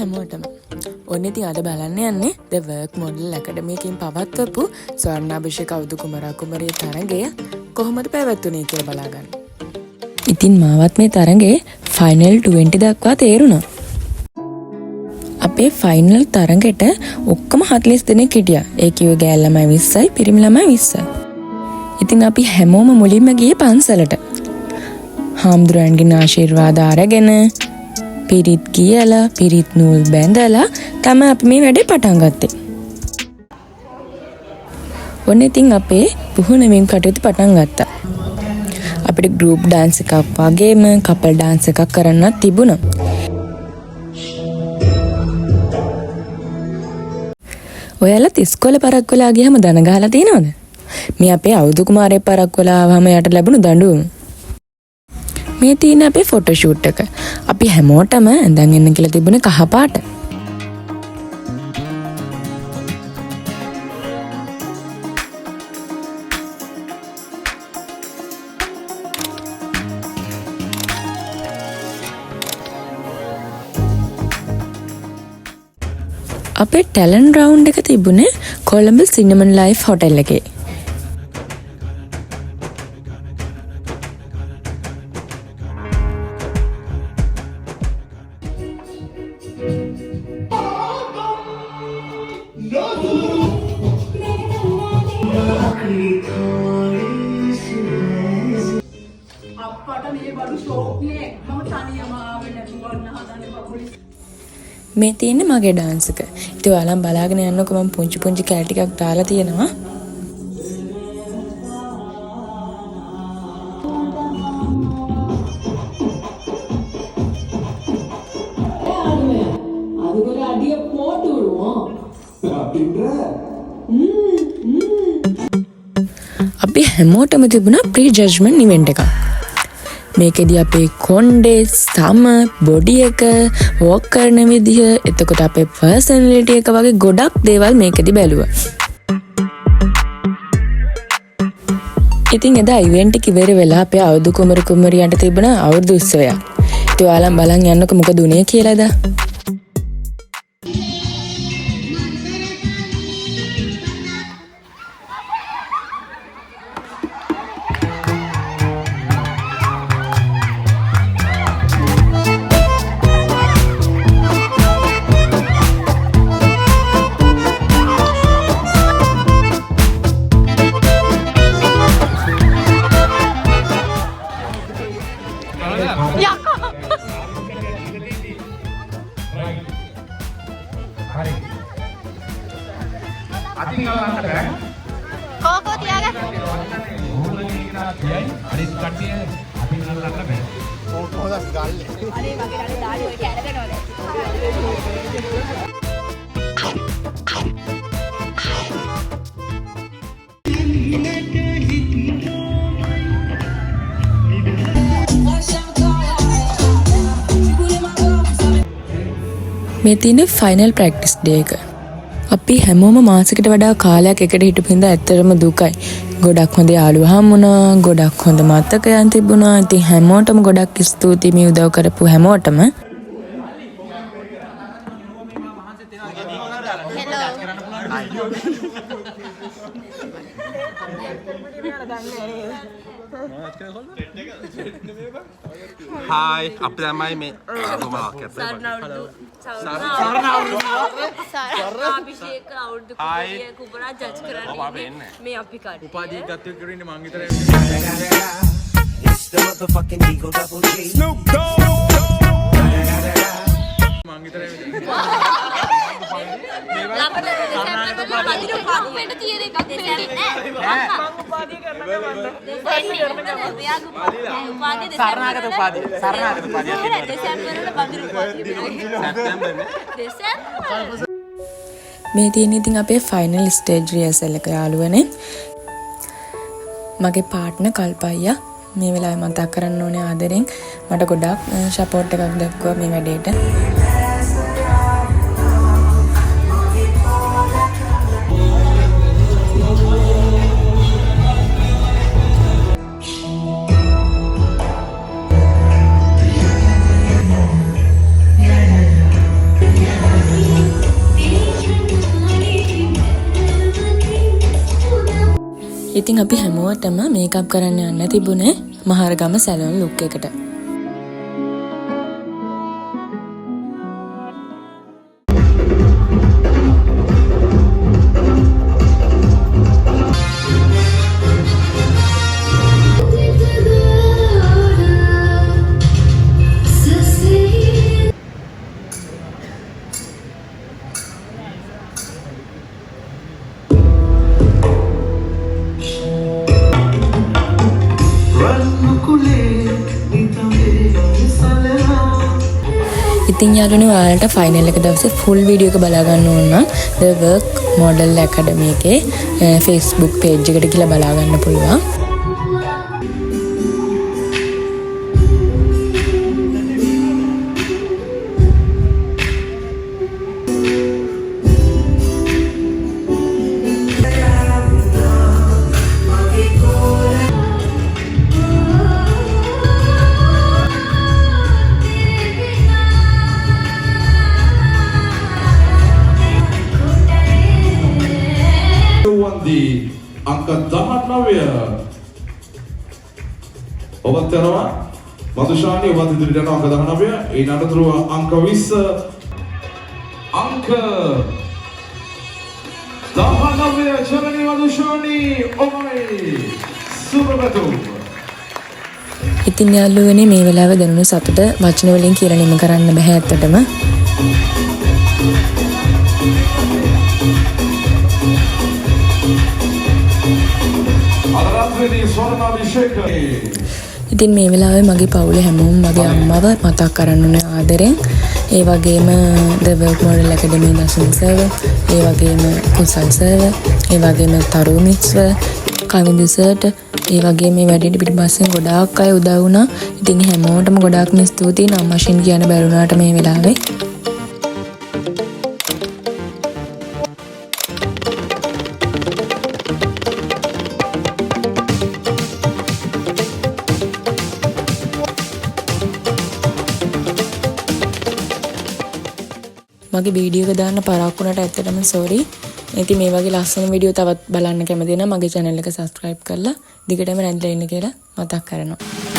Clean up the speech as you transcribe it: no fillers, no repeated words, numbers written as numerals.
හැමෝටම. ඔන්න ඉතින් අද බලන්න යන්නේ The Work Model Academy එකකින් පවත්වපු ස්වර්ණාභිෂේක අවුරුදු කුමරා කුමරිය තරඟය කොහොමද පැවැත්වුනේ කියලා බලා ගන්න. ඉතින් මාවත් මේ තරඟේ ෆයිනල් 20 දක්වා තේරුණා. අපේ ෆයිනල් තරඟෙට ඔක්කොම 40 දෙනෙක් හිටියා. ඒ කිව්වේ ගෑල් ළමයි 20යි පිරිමි ළමයි 20යි. ඉතින් අපි හැමෝම මුලින්ම ගියේ පන්සලට. හාමුදුරන්ගෙන් ආශිර්වාද අරගෙන පිරිත් කියලා පිරිත් නූල් බැඳලා තමයි අපි මේ වැඩේ පටන් ගත්තේ. ඔන්න ඉතින් අපේ පුහුණුවීම් කටයුතු පටන් ගත්තා. අපිට ගෲප් ඩාන්ස් එකක් වගේම කපල් ඩාන්ස් එකක් කරන්නත් තිබුණා. ඔයාලත් ඉස්කෝලේ පරක්කු වෙලා ගියම දන ගහලා තියෙනවද? මේ අපේ අවුරුදු කුමාරයෙක් පරක්කු වෙලා ආවම යට ලැබුණු දඬුවම. මේ තියෙන අපේ ෆොටෝ ෂූට් එක. අපි හැමෝටම ඇඳන් එන්න කියලා තිබුණේ කහ පාට. අපේ ටැලන්ට් රවුන්ඩ් එක තිබුණේ කොළඹ සිනමන් ලයිෆ් හොටෙල් එකේ. මේ තියෙන්නේ මගේ ඩාන්ස් එක. ඉතින් ඔයාලම බලාගෙන යන්නකො මම පුංචි පුංචි කැල් ටිකක් දාලා තියෙනවා. අපි හැමෝටම තිබුණා ප්‍රී ජජ්මන්ට් ඉවෙන්ට් එකක්. මේකෙදී අපේ කොණ්ඩේ සම බොඩි එක වොක් කරන විදිහ එතකොට අපේ පර්සනැලිටි එක වගේ ගොඩක් දේවල් මේකෙදී බැලුවා. ඉතින් එදා ඉවෙන්ට් එක ඉවර වෙලා අපේ අවුරුදු කුමරු කුමරියන්ට තිබුණ අවුරුදු උත්සවයක්. ඉතින් ඔයාලම බලන් යන්නකො මොකද උනේ කියලා එදා. Koko tiaga. මේ තියෙන ෆයිනල් ප්‍රැක්ටිස් ඩේ එක. අපි හැමෝම මාසෙකට වඩා කාලයක් එකට හිටපු හින්දා ඇත්තටම දුකයි. ගොඩක් හොඳ යාළුවා හම්බුණා, ගොඩක් හොඳ මතකයන් තිබුණා. ඉතින් හැමෝටම ගොඩක් ස්තුතියි මේ උදව් කරපු හැමෝටම. Hai, apa namanya me? Aku malah kata. අභිෂේක අවුරුදු කුමරිය කුමරා ජජ් කරන්නේ මේ අපි කඩේ. උපාධිය ගත කරන්නේ මං විතරයි. It's the motherfucking Eagle Double G. Snoop Dogg. මං විතරයි. ළඟට දෙසැම්බර් වල පදින පාපු වෙන්න තියෙන එකක් නෑ. මං උපාධිය කරන්න උපාධිය සරණාගත උපාධිය. සරණාගත උපාධිය. දෙසැම්බර් වල පදින උපාධිය. දෙසැම්බර් මේ තියෙන ඉතින් අපේ ෆයිනල් ස්ටේජ් රිහර්සල් එක යාළුවනේ. මගේ පාර්ට්නර් කල්පයියා මේ වෙලාවේ මතක් කරන්න ඕනේ ආදරෙන් මට ගොඩක් සපෝට් එකක් දක්වුවා මේ වැඩේට. ඉතින් අපි හැමෝටම මේකප් කරන්න යන්න තිබුණේ මහරගම සැලොන් ලුක් එකට. ඉතින් යාළුවනේ ඔයාලට ෆයිනල් එක දවසේ ෆුල් වීඩියෝ එක බලා ගන්න ඕන නම් The Work Model Academy එකේ Facebook page එකට ගිහලා බලා ගන්න පුළුවන්. angka 19 ඔබත් යනවා මధుශානි ඔබත් ඉදිරියට යනවා angka 19 ඊට අනතුරුව අංක 20 අංක 19 චරණී මధుශානි ඔබයි සුබපැතුම්. ඉතින් යාළුවනේ මේ වෙලාවේ දැනුණු සතුට වචන වලින් කියලා නිම කරන්න බෑ ඇත්තටම. ඉතින් මේ වෙලාවේ මගේ පවුලේ හැමෝම මගේ අම්මව මතක් කරන්න ඕනේ ආදරෙන්. ඒ වගේම The Work Model Academy Dasun sir, ඒ වගේම කුසල් සර්, ඒ වගේම තරුමිත්ව, කවිඳු සර්ට, ඒ වගේම මේ වැඩේට පිටිපස්සෙන් ගොඩාක් අය උදව් වුණා. ඉතින් හැමෝටම ගොඩාක්ම ස්තුතියි. නම් වශයෙන් කියන්න බැරුණාට මේ වෙලාවේ. මගේ වීඩියෝ එක දාන්න පරක්කු වුණාට ඇත්තටම සෝරි. ඉතින් මේ වගේ ලස්සන වීඩියෝ තවත් බලන්න කැමති නම් මගේ channel එක subscribe කරලා දිගටම රැඳිලා ඉන්න කියලා මතක් කරනවා.